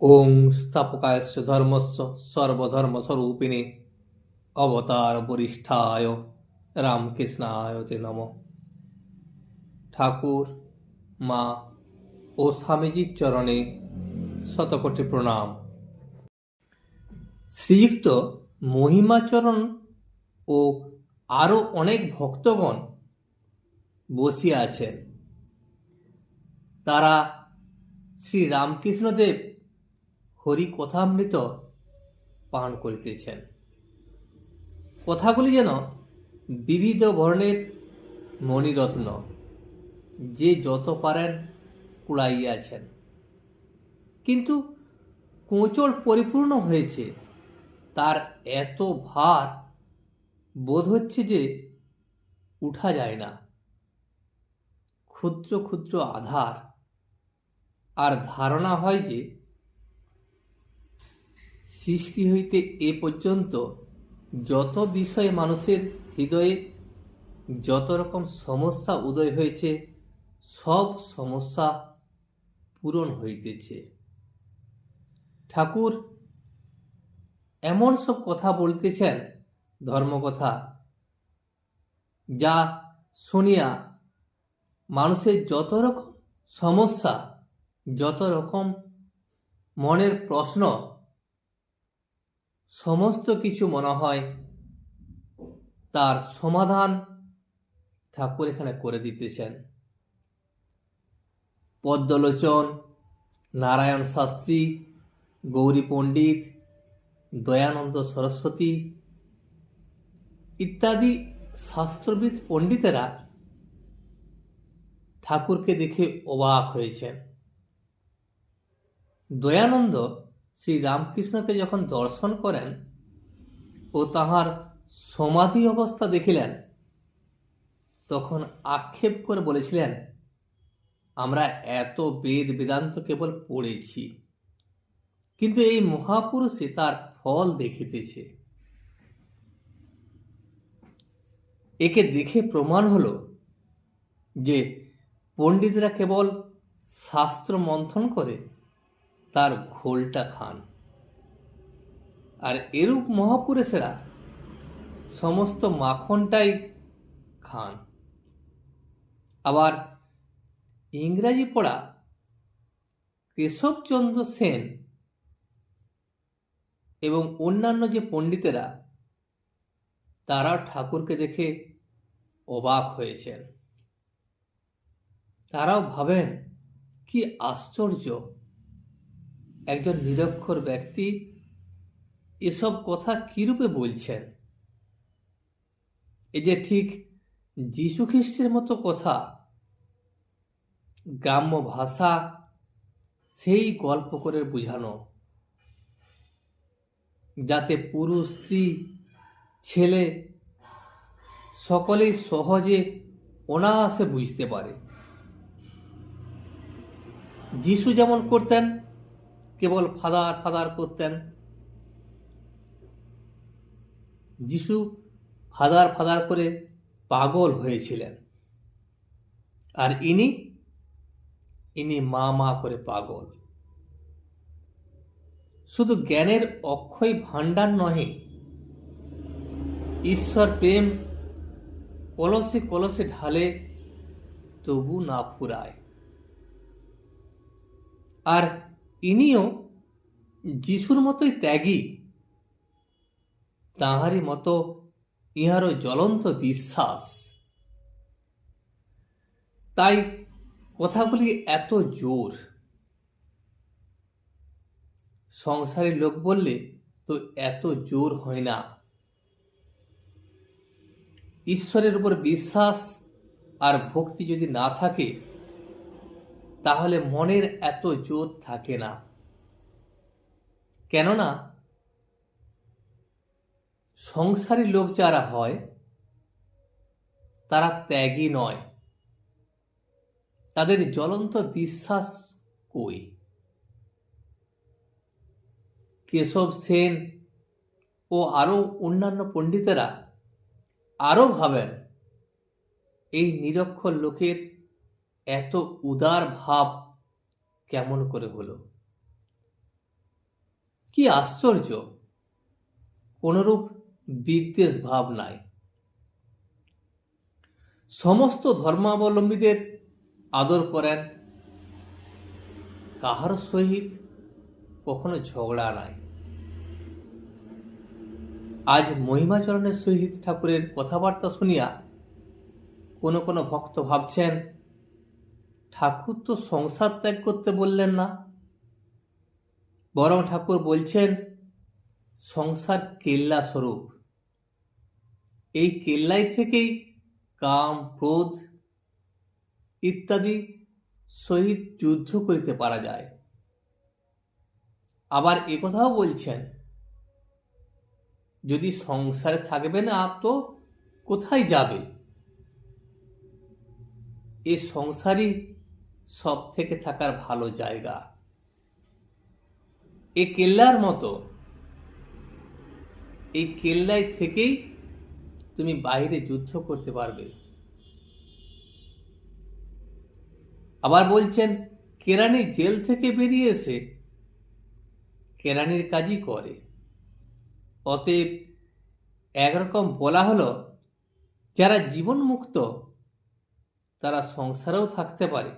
ওং স্থাপকায়স্য ধর্মস্য সর্বধর্মস্বরূপিণে অবতার বরিষ্ঠায় রামকৃষ্ণায় তে নমঃ। ঠাকুর, মা ও স্বামীজির চরণে শতকোটি প্রণাম। শ্রীযুক্ত মহিমাচরণ ও আরও অনেক ভক্তগণ বসিয়া আছেন। তারা শ্রী রামকৃষ্ণদেব হরি কথামৃত পান করিতেছেন। কথাগুলি যেন বিবিধ বর্ণের মণিরত্ন, যে যত পারেন কুড়াইয়াছেন, কিন্তু কোঁচড় পরিপূর্ণ হয়েছে। তার এত ভার বোধ হচ্ছে যে উঠা যায় না। ক্ষুদ্র ক্ষুদ্র আধার, আর ধারণা হয় যে সৃষ্টি হইতে এ পর্যন্ত যত বিষয়ে মানুষের হৃদয়ে যত রকম সমস্যা উদয় হয়েছে, সব সমস্যা পূরণ হইতেছে। ঠাকুর এমন সব কথা বলতেছেন, ধর্মকথা, যা শুনিয়া মানুষের যত রকম সমস্যা, যত রকম মনের প্রশ্ন, সমস্ত কিছু মনে হয় তার সমাধান ঠাকুর এখানে করে দিতেছেন। পদ্মলোচন, নারায়ণ শাস্ত্রী, গৌরী পণ্ডিত, দয়ানন্দ সরস্বতী ইত্যাদি শাস্ত্রবিদ পণ্ডিতেরা ঠাকুরকে দেখে অবাক হয়েছেন। দয়ানন্দ শ্রী রামকৃষ্ণকে যখন দর্শন করেন ও তাহার সমাধি অবস্থা দেখিলেন, তখন আক্ষেপ করে বলেছিলেন, আমরা এত বেদ বেদান্ত কেবল পড়েছি, কিন্তু এই মহাপুরুষে তার ফল দেখিতেছে। একে দেখে প্রমাণ হল যে পণ্ডিতরা কেবল শাস্ত্র মন্থন করে তার ঘোলটা খান, আর এরূপ মহাপুরুষেরা সমস্ত মাখনটাই খান। আবার ইংরাজি পড়া কেশবচন্দ্র সেন এবং অন্যান্য যে পণ্ডিতেরা, তারাও ঠাকুরকে দেখে অবাক হয়েছেন। তারাও ভাবেন, কি আশ্চর্য, একজন নিরক্ষর ব্যক্তি এসব কথা কিরূপে বলছেন। এ যে ঠিক যীশু খ্রিস্টের মতো কথা, গ্রাম্য ভাষা, সেই গল্প করে বুঝানো, যাতে পুরুষ, স্ত্রী, ছেলে সকলেই সহজে অনায়াসে বুঝতে পারে। যিশু যেমন করতেন, কেবল ফাদার ফাদার করতেন। যিশু ফাদার ফাদার করে পাগল হয়েছিলেন, আর ইনি মা মা করে পাগল। শুধু জ্ঞানের অক্ষয় ভাণ্ডার নহে, ঈশ্বর প্রেম কলসে কলসে ঢালে, তবু না ফুরায়। আর ইনিও যিশুর মতোই ত্যাগী, তাঁহারই মতো ইহারও জ্বলন্ত বিশ্বাস। তাই কথাগুলি এত জোর। সংসারের লোক বললে তো এত জোর হয় না। ঈশ্বরের উপর বিশ্বাস আর ভক্তি যদি না থাকে, তাহলে মনের এত জোর থাকে না। কেননা সংসারী লোক যারা হয়, তারা ত্যাগী নয়। তাদের জ্বলন্ত বিশ্বাস কই? কেশব সেন ও আরও অন্যান্য পণ্ডিতেরা আরও ভাবেন, এই নিরক্ষর লোকের এত উদার ভাব কেমন করে হলো। কি আশ্চর্য, কোনরূপ বিদ্বেষ ভাব নাই। সমস্ত ধর্মাবলম্বীদের আদর করেন, কাহার সহিত কখনো ঝগড়া নাই। আজ মহিমাচরণের সহিত ঠাকুরের কথাবার্তা শুনিয়া কোনো কোনো ভক্ত ভাবছেন, ঠাকুর তো সংসার ত্যাগ করতে বললেন না, বরং ঠাকুর বলছেন সংসার কেল্লা স্বরূপ, এই কেল্লাই থেকেই কাম, ক্রোধ ইত্যাদি সহিত যুদ্ধ করিতে পারা যায়। আবার একথাও বলছেন, যদি সংসারে থাকবে না তো কোথায় যাবে? এই সংসারই সব থেকে থাকার ভালো জায়গা। এই কেল্লার মতো, এই কেল্লাই থেকেই তুমি বাইরে যুদ্ধ করতে পারবে। আবার বলছেন, কেরানি জেল থেকে বেরিয়ে এসে কেরানির কাজই করে। অতএব একরকম বলা হলো, যারা জীবন মুক্ত তারা সংসারেও থাকতে পারে।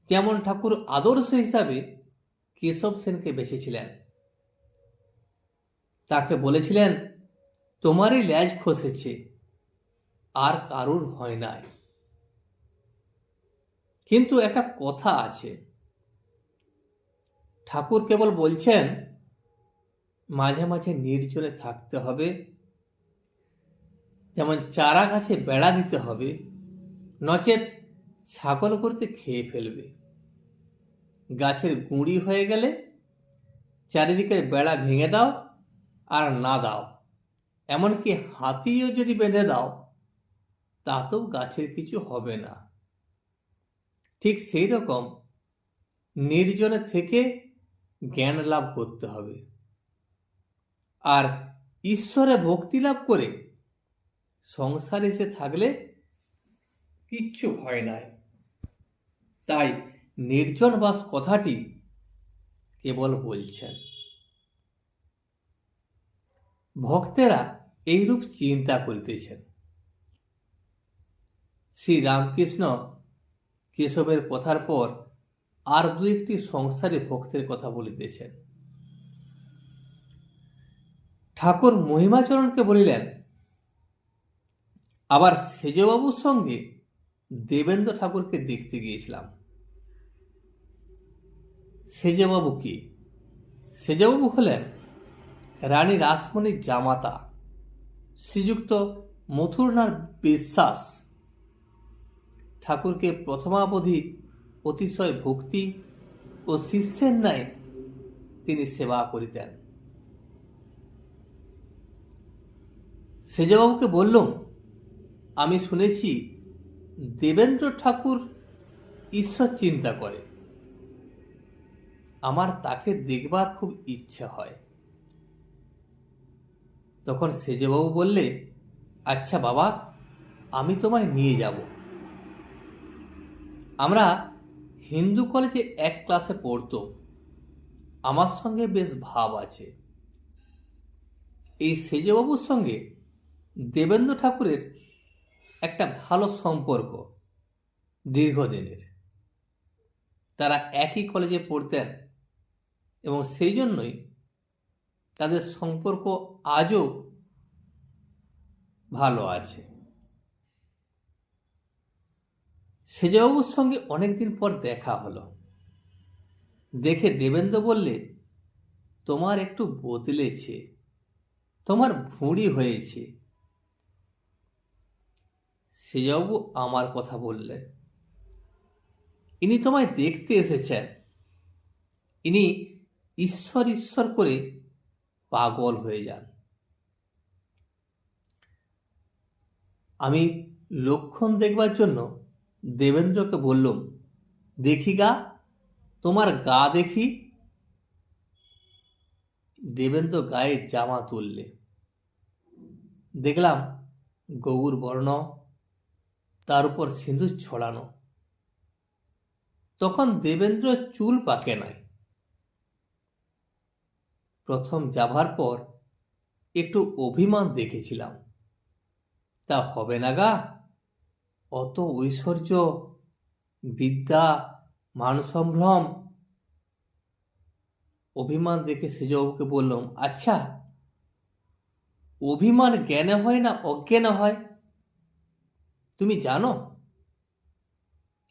যেমন ঠাকুর আদর্শ হিসাবে কেশব সেনকে বেছেছিলেন। তাকে বলেছিলেন, তোমারই ল্যাজ খসেছে, আর কারুর হয় নাই। কিন্তু একটা কথা আছে, ঠাকুর কেবল বলছেন মাঝে মাঝে নির্জনে থাকতে হবে, যেমন চারা গাছে বেড়া দিতে হবে, নচেত ছাগল করতে খেয়ে ফেলবে। গাছের গুঁড়ি হয়ে গেলে চারিদিকের বেড়া ভেঙে দাও, আর না দাও, এমনকি হাতিও যদি বেঁধে দাও তাতেও গাছের কিছু হবে না। ঠিক সেই রকম নির্জনে থেকে জ্ঞান লাভ করতে হবে, আর ঈশ্বরে ভক্তি লাভ করে সংসারে এসে থাকলে কিচ্ছু ভয় নাই। তাই নির্জন বাস কথাটি কেবল বলছেন। ভক্তেরা এইরূপ চিন্তা করিতেছেন। শ্রী রামকৃষ্ণ কেশবের কথার পর আর দু একটি সংসারী ভক্তের কথা বলিতেছেন। ঠাকুর মহিমাচরণকে বলিলেন, আবার সেজবাবুর সঙ্গে দেবেন্দ্র ঠাকুরকে দেখতে গিয়েছিলাম। সেজবাবু কি? সেজবাবু হলেন রানী রাসমণির জামাতা শ্রীযুক্ত মথুরনাথ বিশ্বাস। ঠাকুরকে প্রথমাবধি অতিশয় ভক্তি ও শিষ্যের ন্যায় তিনি সেবা করিতেন। সেজবাবুকে বললুম, আমি শুনেছি দেবেন্দ্র ঠাকুর ঈশ্বর চিন্তা করে, আমার তাকে দেখবার খুব ইচ্ছা হয়। তখন সেজবাবু বললে, আচ্ছা বাবা, আমি তোমায় নিয়ে যাব। আমরা হিন্দু কলেজে এক ক্লাসে পড়তো, আমার সঙ্গে বেশ ভাব আছে। এই সেজবাবুর সঙ্গে দেবেন্দ্র ঠাকুরের একটা ভালো সম্পর্ক, দীর্ঘদিনের। তারা একই কলেজে পড়তেন এবং সেই জন্যই তাদের সম্পর্ক আজও ভালো আছে। সেজবাবুর সঙ্গে অনেকদিন পর দেখা হলো। দেখে দেবেন্দ্র বললে, তোমার একটু বদলেছে, তোমার ভুঁড়ি হয়েছে। সেজবাবু আমার কথা বললেন, ইনি তোমায় দেখতে এসেছেন, ইনি ঈশ্বর ঈশ্বর করে পাগল হয়ে যান। আমি লক্ষণ দেখবার জন্য দেবেন্দ্রকে বললুম, দেখি গা, তোমার গা দেখি। দেবেন্দ্র গায়ে জামা তুললে, দেখলাম গৌর বর্ণ, তার উপর সিঁদুর ছড়ানো। তখন দেবেন্দ্র চুল পাকে নাই, প্রথম যাবার পর একটু অভিমান দেখেছিলাম। তা হবে না গা, অত ঐশ্বর্য, বিদ্যা, মান সম্ভ্রম। অভিমান দেখে সেজবাবুকে বললাম, আচ্ছা, অভিমান জ্ঞানে হয় না অজ্ঞানে হয়? তুমি জানো?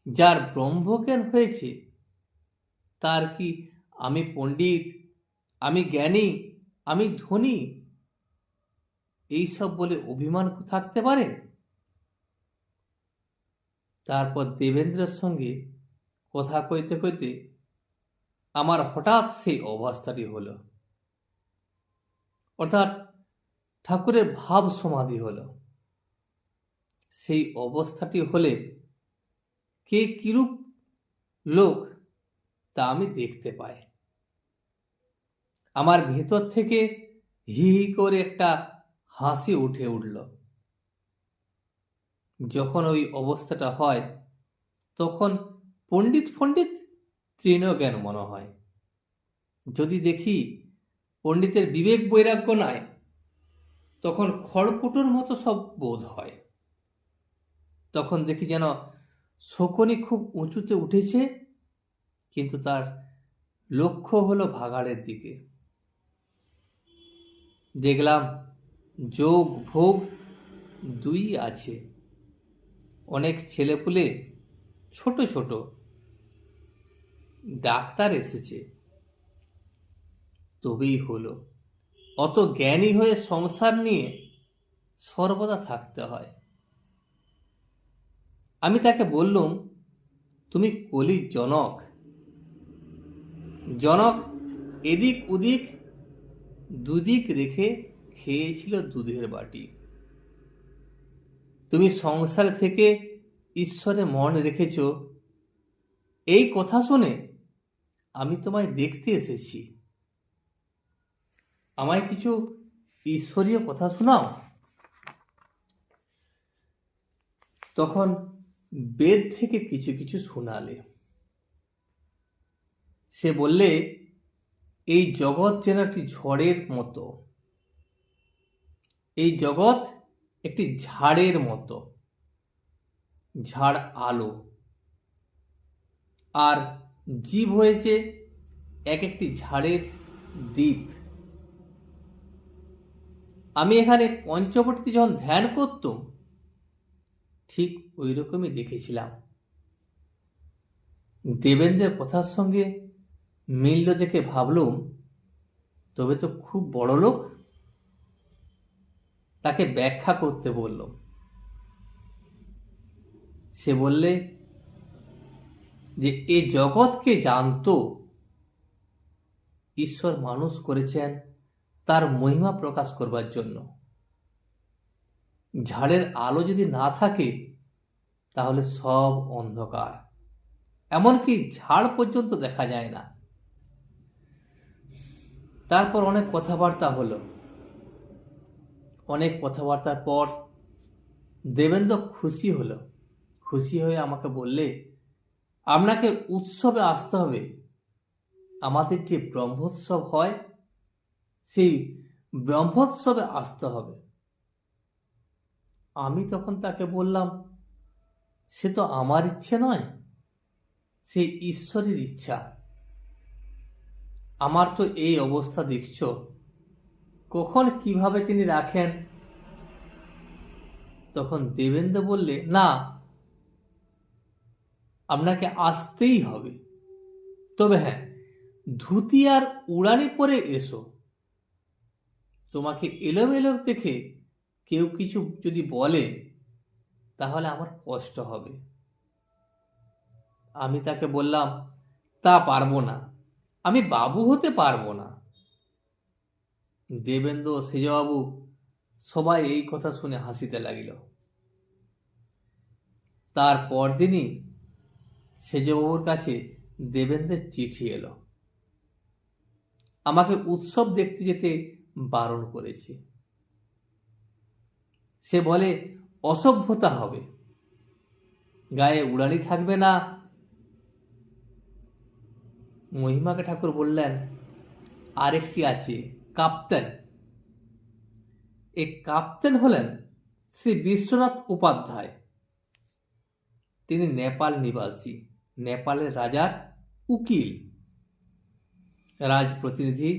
যার ব্রহ্মজ্ঞান হয়েছে তার কি আমি পণ্ডিত, আমি জ্ঞানী, আমি ধনী, এইসব বলে অভিমান থাকতে পারে? তারপর দেবেন্দ্রের সঙ্গে কথা কইতে কইতে আমার হঠাৎ সেই অবস্থাটি হলো, অর্থাৎ ঠাকুরের ভাব সমাধি হলো। সেই অবস্থাটি হলে কে কিরূপ লোক তা আমি দেখতে পাই। আমার ভেতর থেকে হি হি করে একটা হাসি উঠে উঠল। যখন ওই অবস্থাটা হয় তখন পণ্ডিত পণ্ডিত তৃণজ্ঞান মনে হয়। যদি দেখি পণ্ডিতের বিবেক বৈরাগ্য নাই, তখন খড়কুটোর মতো সব বোধ হয়। তখন দেখি যেন শকুনি খুব উঁচুতে উঠেছে, কিন্তু তার লক্ষ্য হলো ভাগাড়ের দিকে। দেখলাম যোগ ভোগ দুই আছে। অনেক ছেলেপুলে ছোট ছোট ডাক্তার এসেছে, তবেই হলো। অত জ্ঞানী হয়ে সংসার নিয়ে সর্বদা থাকতে হয়। আমি তাকে বললুম, তুমি কলির জনক। জনক এদিক ওদিক দুদিক রেখে খেয়েছিল দুধের বাটি। তুমি সংসার থেকে ঈশ্বরে মন রেখেছ, এই কথা শুনে আমি তোমায় দেখতে এসেছি। আমায় কিছু ঈশ্বরীয় কথা শোনাও। তখন বেদ থেকে কিছু কিছু শোনালে। সে বললে, এই জগৎ যেন একটি ঝড়ের মতো, এই জগৎ একটি ঝাড়ের মতো। ঝাড় আলো, আর জীব হয়েছে এক একটি ঝাড়ের দ্বীপ। আমি এখানে পঞ্চবটিতে যখন ধ্যান করতাম, ঠিক ওই রকমই দেখেছিলাম। দেবেন্দ্রের কথার সঙ্গে মিলল দেখে ভাবলুম, তবে তো খুব বড় লোক। তাকে ব্যাখ্যা করতে বললাম। সে বললে যে এ জগৎকে জানতো ঈশ্বর মানুষ করেছেন তার মহিমা প্রকাশ করবার জন্য। ঝাড়ের আলো যদি না থাকে তাহলে সব অন্ধকার, এমনকি ঝাড় পর্যন্ত দেখা যায় না। তারপর অনেক কথাবার্তা হলো। অনেক কথাবার্তার পর দেবেন্দ্র খুশি হলো। খুশি হয়ে আমাকে বললে, আপনাকে উৎসবে আসতে হবে। আমাদের যে ব্রহ্মোৎসব হয়, সেই ব্রহ্মোৎসবে আসতে হবে। আমি তখন তাকে বললাম, সে তো আমার ইচ্ছে নয়, সে ঈশ্বরের ইচ্ছা। আমার তো এই অবস্থা দেখছ, কখন কিভাবে তিনি রাখেন। তখন দেবেন্দ্র বললে, না, আপনাকে আসতেই হবে। তবে হ্যাঁ, ধুতি আর উড়ানি পরে এসো। তোমাকে এলোমেলো দেখে কেউ কিছু যদি বলে তাহলে আমার কষ্ট হবে। আমি তাকে বললাম, তা পারবো না, আমি বাবু হতে পারবো না। দেবেন্দ্র, সেজবাবু সবাই এই কথা শুনে হাসিতে লাগিল। তার পরদিনই সেজবাবুর কাছে দেবেন্দ্রের চিঠি এলো। আমাকে উৎসব দেখতে যেতে বারণ করেছে। সে বলে অসভ্যতা হবে, গায়ে উড়ানি থাকবে না। মহিমাকে ঠাকুর বললেন, আরেকটি আছে কাপ্তেন। এই কাপ্তেন হলেন শ্রী বিশ্বনাথ উপাধ্যায়। তিনি নেপাল নিবাসী, নেপালের রাজার উকিল, রাজপ্রতিনিধি,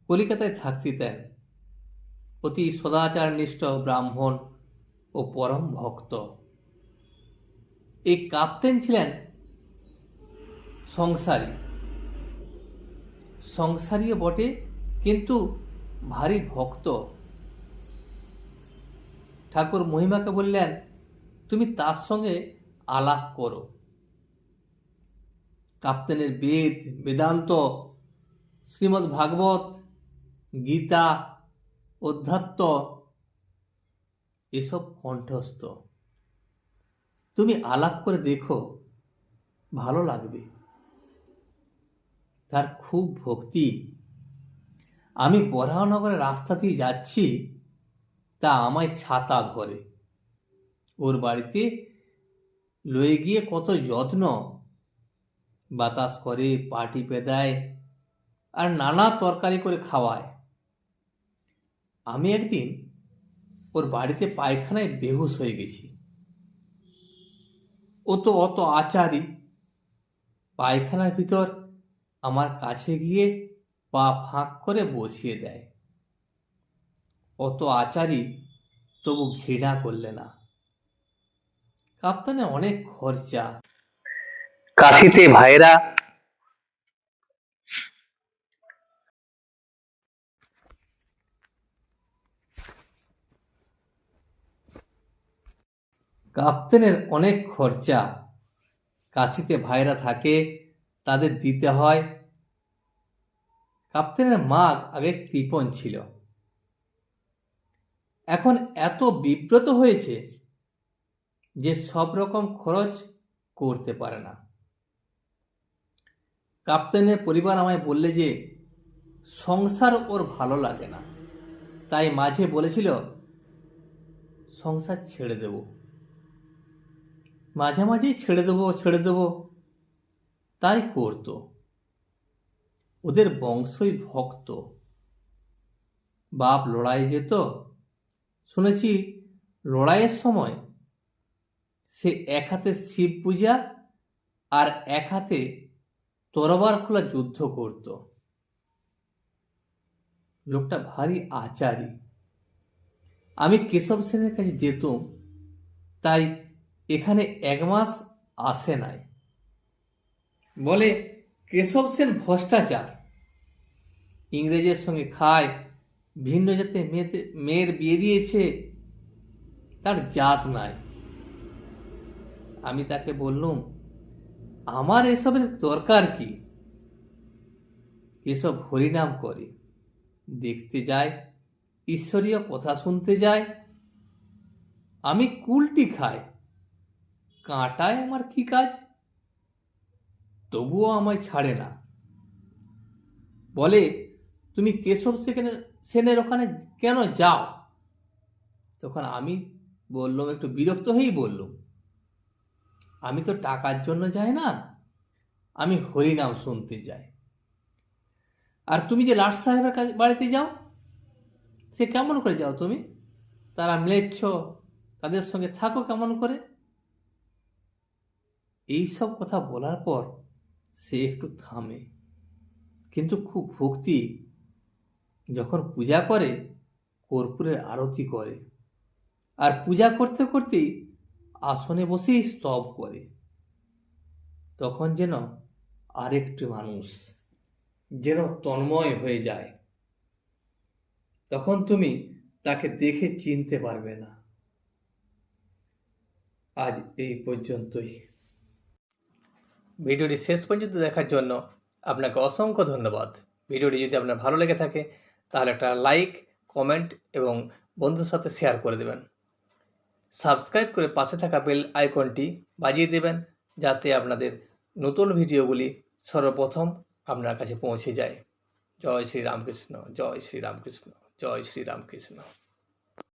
কলিকাতায় থাকতেন। অতি সদাচারনিষ্ঠ ব্রাহ্মণ ও পরম ভক্ত। এই কাপ্তেন ছিলেন সংসারীও বটে, কিন্তু ভারী ভক্ত। ঠাকুর মহিমাকে বললেন, তুমি তার সঙ্গে আলাপ করো। কাপ্তেনের বেদ, বেদান্ত, শ্রীমদ্ ভাগবত, গীতা, অধ্যাত্ম এসব কণ্ঠস্থ। তুমি আলাপ করে দেখো, ভালো লাগবে। তার খুব ভক্তি। আমি বরাহনগরের রাস্তা দিয়ে যাচ্ছি, তা আমায় ছাতা ধরে। ওর বাড়িতে লয়ে গিয়ে কত যত্ন, বাতাস করে, পাটি পেদায়, আর নানা তরকারি করে খাওয়ায়। আমি একদিন ওর বাড়িতে পায়খানায় বেহুশ হয়ে গেছি। ও তো অত আচারী, পায়খানার ভিতর আমার কাছে গিয়ে পা ফাঁক করে বসিয়ে দেয়। অত আচারী, তবু ঘৃণা করলে না। কাপ্তানের অনেক খরচা। কাশিতে ভাইরা কাপ্তেনের অনেক খরচা। কাছিতে ভাইরা থাকে, তাদের দিতে হয়। কাপ্তেনের মাগ আগে কৃপণ ছিল, এখন এত বিব্রত হয়েছে যে সব রকম খরচ করতে পারে না। কাপ্তেনের পরিবার আমায় বললে যে সংসার ওর ভালো লাগে না, তাই মাঝে বলেছিল সংসার ছেড়ে দেব। মাঝে মাঝেই ছেড়ে দেব, তাই করতো। ওদের বংশই ভক্ত। বাপ লড়াই যেত, শুনেছি লড়াইয়ের সময় সে এক হাতে শিব পূজা আর এক হাতে তরবার খোলা যুদ্ধ করত। লোকটা ভারী আচারী। আমি কেশব সেনের কাছে যেতুম, তাই এখানে 1 মাস আসে নাই। বলে কেশব সেন ভ্রষ্টাচার, ইংরেজের সঙ্গে খায়, ভিন্ন জাতে মেয়ের বিয়ে দিয়েছে, তার জাত নাই। আমি তাকে বললুম, আমার এসবের দরকার কি? কেশব হরিনাম করে, দেখতে যায়, ঈশ্বরীয় কথা শুনতে যায়। আমি কুলটি খাই, কাঁটায় আমার কি কাজ? তবুও আমায় ছাড়ে না। বলে, তুমি কেশব সেনের ওখানে কেন যাও? তখন আমি বললাম, একটু বিরক্ত হয়েই বললুম, আমি তো টাকার জন্য যাই না, আমি হরিনাম শুনতে যাই। আর তুমি যে লাট সাহেবের বাড়িতে যাও, সে কেমন করে যাও তুমি? তারা ম্লেচ্ছ, তাদের সঙ্গে থাকো কেমন করে? এইসব কথা বলার পর সে একটু থামে, কিন্তু খুব ভক্তি। যখন পূজা করে, কর্পূরের আরতি করে, আর পূজা করতে করতেই আসনে বসেই স্তব করে। তখন যেন আরেকটি মানুষ, যেন তন্ময় হয়ে যায়। তখন তুমি তাকে দেখে চিনতে পারবে না। আজ এই পর্যন্তই। ভিডিওটি শেষ পর্যন্ত দেখার জন্য আপনাকে অসংখ্য ধন্যবাদ। ভিডিওটি যদি আপনার ভালো লেগে থাকে, তাহলে একটা লাইক, কমেন্ট এবং বন্ধুর সাথে শেয়ার করে দেবেন। সাবস্ক্রাইব করে পাশে থাকা বেল আইকনটি বাজিয়ে দেবেন, যাতে আপনাদের নতুন ভিডিওগুলি সর্বপ্রথম আপনার কাছে পৌঁছে যায়। জয় শ্রী রামকৃষ্ণ, জয় শ্রী রামকৃষ্ণ, জয় শ্রী রামকৃষ্ণ।